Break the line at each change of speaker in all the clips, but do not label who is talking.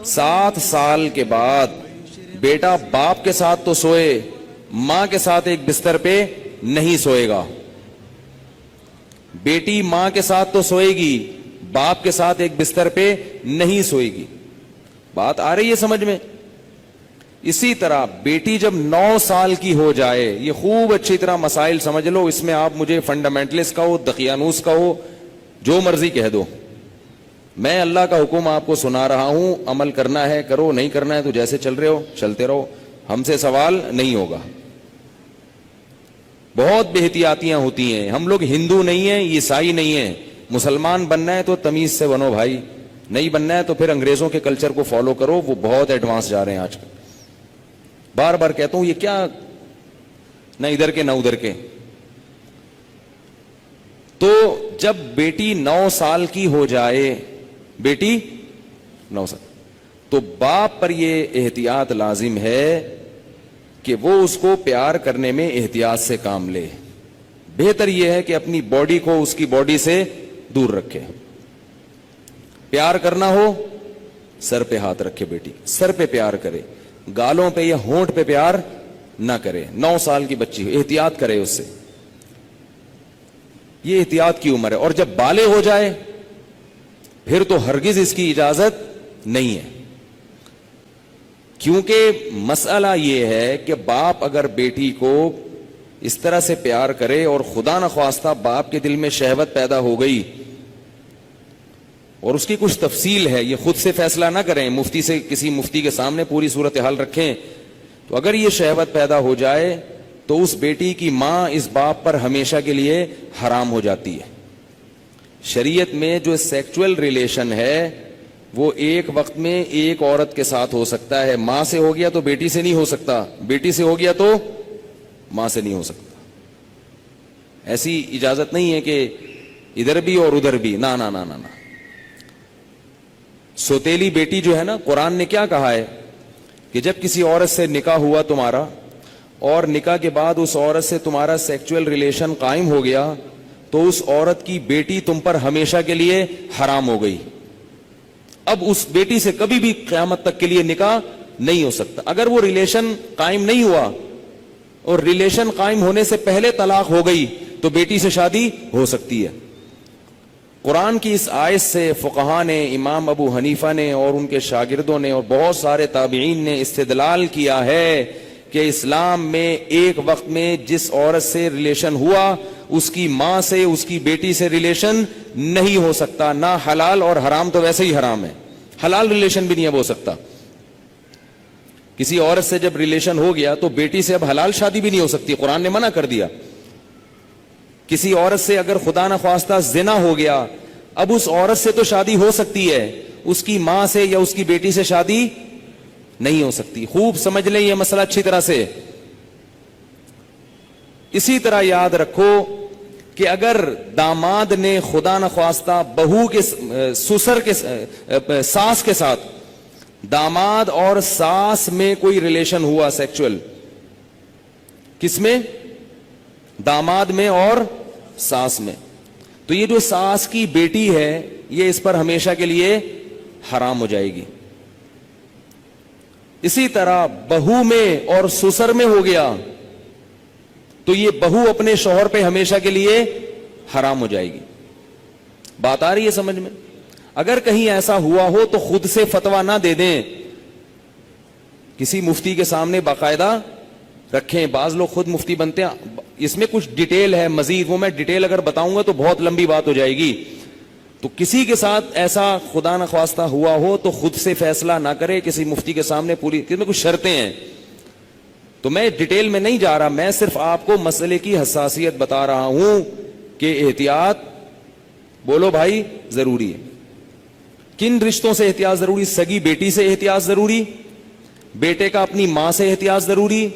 7 سال کے بعد بیٹا باپ کے ساتھ تو سوئے، ماں کے ساتھ ایک بستر پہ نہیں سوئے گا. بیٹی ماں کے ساتھ تو سوئے گی، باپ کے ساتھ ایک بستر پہ نہیں سوئے گی. بات آ رہی ہے سمجھ میں؟ اسی طرح بیٹی جب 9 سال کی ہو جائے، یہ خوب اچھی طرح مسائل سمجھ لو، اس میں آپ مجھے فنڈامنٹلسٹ کہو، دقیانوس کہو، جو مرضی کہہ دو، میں اللہ کا حکم آپ کو سنا رہا ہوں، عمل کرنا ہے کرو، نہیں کرنا ہے تو جیسے چل رہے ہو چلتے رہو، ہم سے سوال نہیں ہوگا. بہت بے احتیاطیاں ہوتی ہیں. ہم لوگ ہندو نہیں ہیں، عیسائی نہیں ہیں. مسلمان بننا ہے تو تمیز سے بنو بھائی، نہیں بننا ہے تو پھر انگریزوں کے کلچر کو فالو کرو، وہ بہت ایڈوانس جا رہے ہیں آج کل. بار بار کہتا ہوں، یہ کیا نہ ادھر کے نہ ادھر کے. تو جب بیٹی 9 سال کی ہو جائے، بیٹی 9 سال، تو باپ پر یہ احتیاط لازم ہے کہ وہ اس کو پیار کرنے میں احتیاط سے کام لے. بہتر یہ ہے کہ اپنی باڈی کو اس کی باڈی سے دور رکھے. پیار کرنا ہو سر پہ ہاتھ رکھے، بیٹی سر پہ پیار کرے، گالوں پہ یا ہونٹ پہ پیار نہ کرے. 9 سال کی بچی احتیاط کرے اس سے، یہ احتیاط کی عمر ہے. اور جب بالغ ہو جائے پھر تو ہرگز اس کی اجازت نہیں ہے. کیونکہ مسئلہ یہ ہے کہ باپ اگر بیٹی کو اس طرح سے پیار کرے اور خدا نخواستہ باپ کے دل میں شہوت پیدا ہو گئی، اور اس کی کچھ تفصیل ہے، یہ خود سے فیصلہ نہ کریں، مفتی سے، کسی مفتی کے سامنے پوری صورتحال رکھیں. تو اگر یہ شہوت پیدا ہو جائے تو اس بیٹی کی ماں اس باپ پر ہمیشہ کے لیے حرام ہو جاتی ہے. شریعت میں جو سیکچول ریلیشن ہے وہ ایک وقت میں ایک عورت کے ساتھ ہو سکتا ہے. ماں سے ہو گیا تو بیٹی سے نہیں ہو سکتا، بیٹی سے ہو گیا تو ماں سے نہیں ہو سکتا. ایسی اجازت نہیں ہے کہ ادھر بھی اور ادھر بھی، نہ نہ نہ نہ. سوتیلی بیٹی جو ہے نا، قرآن نے کیا کہا ہے کہ جب کسی عورت سے نکاح ہوا تمہارا اور نکاح کے بعد اس عورت سے تمہارا سیکچول ریلیشن قائم ہو گیا تو اس عورت کی بیٹی تم پر ہمیشہ کے لیے حرام ہو گئی. اب اس بیٹی سے کبھی بھی قیامت تک کے لیے نکاح نہیں ہو سکتا. اگر وہ ریلیشن قائم نہیں ہوا اور ریلیشن قائم ہونے سے پہلے طلاق ہو گئی تو بیٹی سے شادی ہو سکتی ہے. قرآن کی اس آیت سے فقہاء نے، امام ابو حنیفہ نے اور ان کے شاگردوں نے اور بہت سارے تابعین نے استدلال کیا ہے کہ اسلام میں ایک وقت میں جس عورت سے ریلیشن ہوا اس کی ماں سے، اس کی بیٹی سے ریلیشن نہیں ہو سکتا. نہ حلال، اور حرام تو ویسے ہی حرام ہے، حلال ریلیشن بھی نہیں اب ہو سکتا. کسی عورت سے جب ریلیشن ہو گیا تو بیٹی سے اب حلال شادی بھی نہیں ہو سکتی، قرآن نے منع کر دیا. کسی عورت سے اگر خدا نخواستہ زنا ہو گیا، اب اس عورت سے تو شادی ہو سکتی ہے، اس کی ماں سے یا اس کی بیٹی سے شادی نہیں ہو سکتی. خوب سمجھ لیں یہ مسئلہ اچھی طرح سے. اسی طرح یاد رکھو کہ اگر داماد نے خدا نخواستہ بہو کے سسر کے ساس کے ساتھ، داماد اور ساس میں کوئی ریلیشن ہوا سیکچول، کس میں؟ داماد میں اور ساس میں، تو یہ جو ساس کی بیٹی ہے یہ اس پر ہمیشہ کے لیے حرام ہو جائے گی. اسی طرح بہو میں اور سسر میں ہو گیا تو یہ بہو اپنے شوہر پہ ہمیشہ کے لیے حرام ہو جائے گی. بات آ رہی ہے سمجھ میں؟ اگر کہیں ایسا ہوا ہو تو خود سے فتویٰ نہ دے دیں، کسی مفتی کے سامنے باقاعدہ رکھیں. بعض لوگ خود مفتی بنتے ہیں، اس میں کچھ ڈیٹیل ہے مزید، وہ میں ڈیٹیل اگر بتاؤں گا تو بہت لمبی بات ہو جائے گی. تو کسی کے ساتھ ایسا خدا نخواستہ ہوا ہو تو خود سے فیصلہ نہ کرے، کسی مفتی کے سامنے پوری، اس میں کچھ شرطیں ہیں. تو میں ڈیٹیل میں نہیں جا رہا، میں صرف آپ کو مسئلے کی حساسیت بتا رہا ہوں کہ احتیاط، بولو بھائی، ضروری ہے. کن رشتوں سے احتیاط ضروری؟ سگی بیٹی سے احتیاط ضروری، بیٹے کا اپنی ماں سے احتیاط ضروری،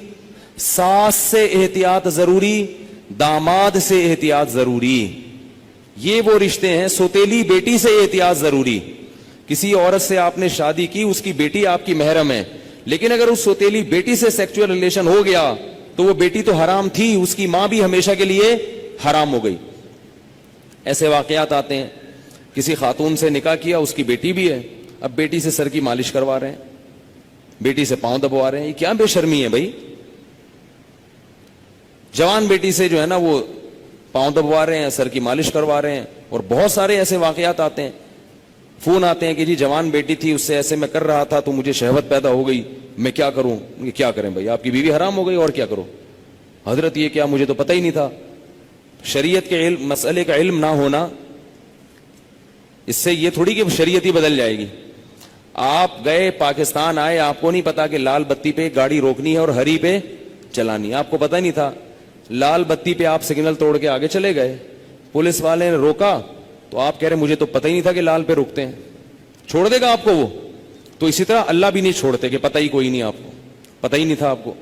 ساس سے احتیاط ضروری، داماد سے احتیاط ضروری. یہ وہ رشتے ہیں. سوتیلی بیٹی سے احتیاط ضروری. کسی عورت سے آپ نے شادی کی، اس کی بیٹی آپ کی محرم ہے، لیکن اگر اس سوتیلی بیٹی سے سیکچول ریلیشن ہو گیا تو وہ بیٹی تو حرام تھی، اس کی ماں بھی ہمیشہ کے لیے حرام ہو گئی. ایسے واقعات آتے ہیں. کسی خاتون سے نکاح کیا، اس کی بیٹی بھی ہے، اب بیٹی سے سر کی مالش کروا رہے ہیں, بیٹی سے پاؤں دبوا رہے ہیں. یہ کیا بے شرمی ہے بھائی. جوان بیٹی سے جو ہے نا وہ پاؤں دبوا رہے ہیں, سر کی مالش کروا رہے ہیں. اور بہت سارے ایسے واقعات آتے ہیں, فون آتے ہیں کہ جی جوان بیٹی تھی, اس سے ایسے میں کر رہا تھا تو مجھے شہوت پیدا ہو گئی, میں کیا کروں. کیا کریں بھائی, آپ کی بیوی حرام ہو گئی اور کیا کرو. حضرت یہ کیا, مجھے تو پتہ ہی نہیں تھا. شریعت کے علم, مسئلے کا علم نہ ہونا اس سے یہ تھوڑی کہ شریعت ہی بدل جائے گی. آپ گئے پاکستان آئے, آپ کو نہیں پتا کہ لال بتی پہ گاڑی روکنی ہے اور ہری پہ چلانی. آپ کو پتہ نہیں تھا. لال بتی پہ آپ سگنل توڑ کے آگے چلے گئے, پولیس والے نے روکا تو آپ کہہ رہے مجھے تو پتہ ہی نہیں تھا کہ لال پہ رکتے ہیں. چھوڑ دے گا آپ کو وہ. تو اسی طرح اللہ بھی نہیں چھوڑتے کہ پتہ ہی کوئی نہیں, آپ کو پتہ ہی نہیں تھا آپ کو.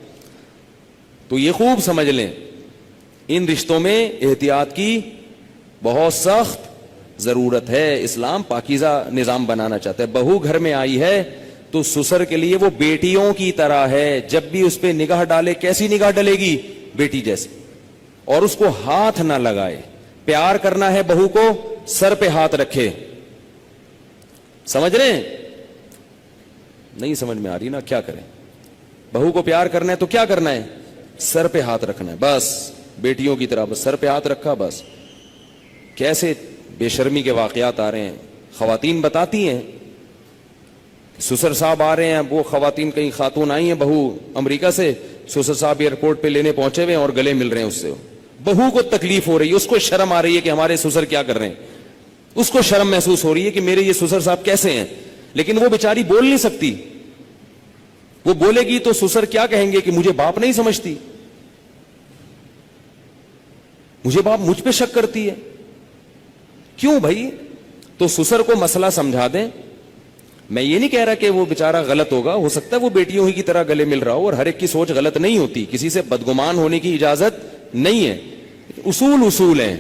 تو یہ خوب سمجھ لیں, ان رشتوں میں احتیاط کی بہت سخت ضرورت ہے. اسلام پاکیزہ نظام بنانا چاہتا ہے. بہو گھر میں آئی ہے تو سسر کے لیے وہ بیٹیوں کی طرح ہے. جب بھی اس پہ نگاہ ڈالے, کیسی نگاہ ڈلے گی, بیٹی جیسی. اور اس کو ہاتھ نہ لگائے. پیار کرنا ہے بہو کو, سر پہ ہاتھ رکھے. سمجھ رہے ہیں؟ نہیں سمجھ میں آ رہی نا, کیا کریں. بہو کو پیار کرنا ہے تو کیا کرنا ہے, سر پہ ہاتھ رکھنا ہے بس. بیٹیوں کی طرح بس سر پہ ہاتھ رکھا بس. کیسے بے شرمی کے واقعات آ رہے ہیں. خواتین بتاتی ہیں, سسر صاحب آ رہے ہیں, وہ خواتین, کئی خاتون آئی ہیں بہو امریکہ سے, سسر صاحب ایئرپورٹ پہ لینے پہنچے ہوئے اور گلے مل رہے ہیں اس سے. بہو کو تکلیف ہو رہی ہے, اس کو شرم آ رہی ہے کہ ہمارے سسر کیا کر رہے ہیں. اس کو شرم محسوس ہو رہی ہے کہ میرے یہ سسر صاحب کیسے ہیں. لیکن وہ بیچاری بول نہیں سکتی. وہ بولے گی تو سسر کیا کہیں گے کہ مجھے باپ نہیں سمجھتی, مجھے باپ مجھ پہ شک کرتی ہے. کیوں بھائی؟ تو سسر کو مسئلہ سمجھا دیں. میں یہ نہیں کہہ رہا کہ وہ بیچارہ غلط ہوگا, ہو سکتا ہے وہ بیٹیوں ہی کی طرح گلے مل رہا ہو, اور ہر ایک کی سوچ غلط نہیں ہوتی, کسی سے بدگمان ہونے کی اجازت نہیں ہے. اصول ہیں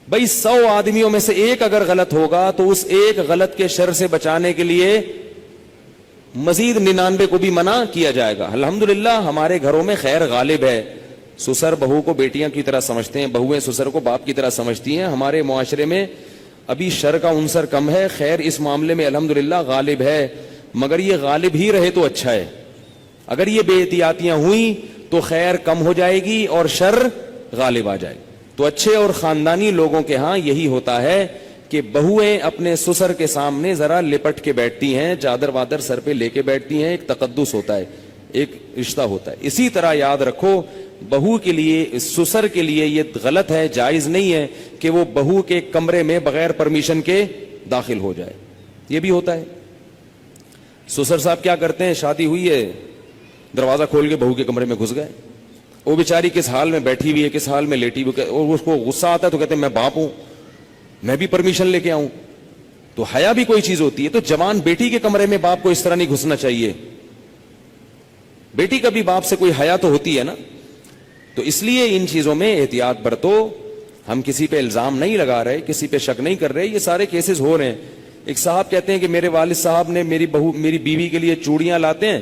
بھائی. 100 آدمیوں میں سے ایک اگر غلط ہوگا تو اس ایک غلط کے شر سے بچانے کے لیے مزید 99 کو بھی منع کیا جائے گا. الحمدللہ ہمارے گھروں میں خیر غالب ہے. سسر بہو کو بیٹیاں کی طرح سمجھتے ہیں, بہویں سسر کو باپ کی طرح سمجھتی ہیں. ہمارے معاشرے میں ابھی شر کا عنصر کم ہے, خیر اس معاملے میں الحمدللہ غالب ہے. مگر یہ غالب ہی رہے تو اچھا ہے. اگر یہ بے احتیاطیاں ہوئیں تو خیر کم ہو جائے گی اور شر غالب آ جائے گی. تو اچھے اور خاندانی لوگوں کے ہاں یہی ہوتا ہے کہ بہویں اپنے سسر کے سامنے ذرا لپٹ کے بیٹھتی ہیں, چادر وادر سر پہ لے کے بیٹھتی ہیں. ایک تقدس ہوتا ہے, ایک رشتہ ہوتا ہے. اسی طرح یاد رکھو, بہو کے لیے, سسر کے لیے یہ غلط ہے, جائز نہیں ہے کہ وہ بہو کے کمرے میں بغیر پرمیشن کے داخل ہو جائے. یہ بھی ہوتا ہے. سسر صاحب کیا کرتے ہیں, شادی ہوئی ہے, دروازہ کھول کے بہو کے کمرے میں گھس گئے. وہ بیچاری کس حال میں بیٹھی ہوئی ہے, کس حال میں لیٹی ہوئی, اور اس کو غصہ آتا ہے تو کہتے ہیں میں باپ ہوں, میں بھی پرمیشن لے کے آؤں. تو حیا بھی کوئی چیز ہوتی ہے. تو جوان بیٹی کے کمرے میں باپ کو اس طرح نہیں گھسنا چاہیے. بیٹی کا بھی باپ سے کوئی حیا تو ہوتی ہے نا. تو اس لیے ان چیزوں میں احتیاط برتو. ہم کسی پہ الزام نہیں لگا رہے, کسی پہ شک نہیں کر رہے, یہ سارے کیسز ہو رہے ہیں. ایک صاحب کہتے ہیں کہ میرے والد صاحب نے میری بیوی کے لیے چوڑیاں لاتے ہیں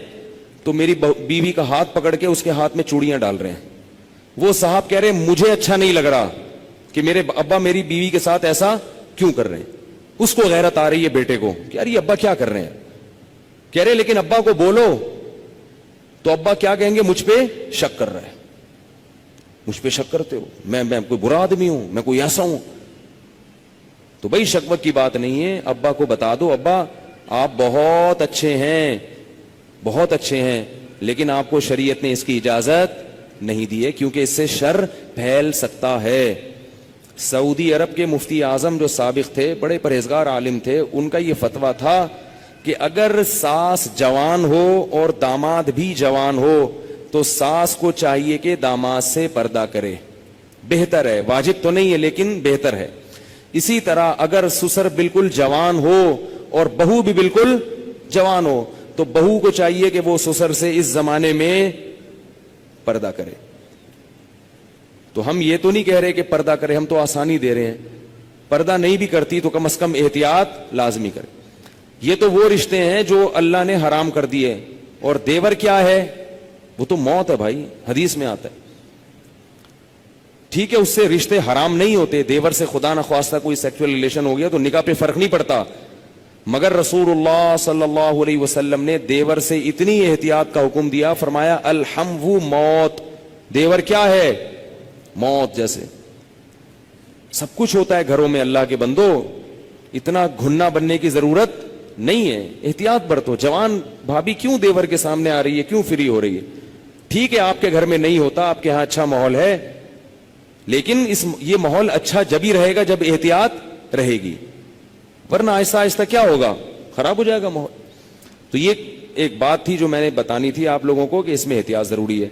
تو میری بیوی کا ہاتھ پکڑ کے اس کے ہاتھ میں چوڑیاں ڈال رہے ہیں. وہ صاحب کہہ رہے ہیں مجھے اچھا نہیں لگ رہا کہ میرے ابا میری بیوی کے ساتھ ایسا کیوں کر رہے ہیں. اس کو غیرت آ رہی ہے بیٹے کو کہ یار یہ ابا کیا کر رہے ہیں. کہہ رہے لیکن ابا کو بولو تو ابا کیا کہیں گے, مجھ پہ شک کر رہا ہے, مجھ پہ شک کرتے ہو, میں کوئی برا آدمی ہوں, میں کوئی ایسا ہوں. تو بھائی شکوت کی بات نہیں ہے. ابا کو بتا دو ابا آپ بہت اچھے ہیں, بہت اچھے ہیں, لیکن آپ کو شریعت نے اس کی اجازت نہیں دی ہے کیونکہ اس سے شر پھیل سکتا ہے. سعودی عرب کے مفتی اعظم جو سابق تھے, بڑے پرہیزگار عالم تھے, ان کا یہ فتویٰ تھا کہ اگر ساس جوان ہو اور داماد بھی جوان ہو تو ساس کو چاہیے کہ داماد سے پردہ کرے. بہتر ہے, واجب تو نہیں ہے لیکن بہتر ہے. اسی طرح اگر سسر بالکل جوان ہو اور بہو بھی بالکل جوان ہو تو بہو کو چاہیے کہ وہ سسر سے اس زمانے میں پردہ کرے. تو ہم یہ تو نہیں کہہ رہے کہ پردہ کرے, ہم تو آسانی دے رہے ہیں. پردہ نہیں بھی کرتی تو کم از کم احتیاط لازمی کرے. یہ تو وہ رشتے ہیں جو اللہ نے حرام کر دیے. اور دیور کیا ہے, وہ تو موت ہے بھائی, حدیث میں آتا ہے. ٹھیک ہے اس سے رشتے حرام نہیں ہوتے, دیور سے خدا نخواستہ کوئی سیکسول ریلیشن ہو گیا تو نکاح پہ فرق نہیں پڑتا, مگر رسول اللہ صلی اللہ علیہ وسلم نے دیور سے اتنی احتیاط کا حکم دیا, فرمایا الحمو موت, دیور کیا ہے؟ موت جیسے. سب کچھ ہوتا ہے گھروں میں اللہ کے بندو, اتنا گھننا بننے کی ضرورت نہیں ہے, احتیاط برتو. جوان بھابھی کیوں دیور کے سامنے آ رہی ہے, کیوں فری ہو رہی ہے؟ ٹھیک ہے آپ کے گھر میں نہیں ہوتا, آپ کے ہاں اچھا ماحول ہے, لیکن یہ ماحول اچھا جب ہی رہے گا جب احتیاط رہے گی, ورنہ آہستہ آہستہ کیا ہوگا, خراب ہو جائے گا ماحول. تو یہ ایک بات تھی جو میں نے بتانی تھی آپ لوگوں کو کہ اس میں احتیاط ضروری ہے.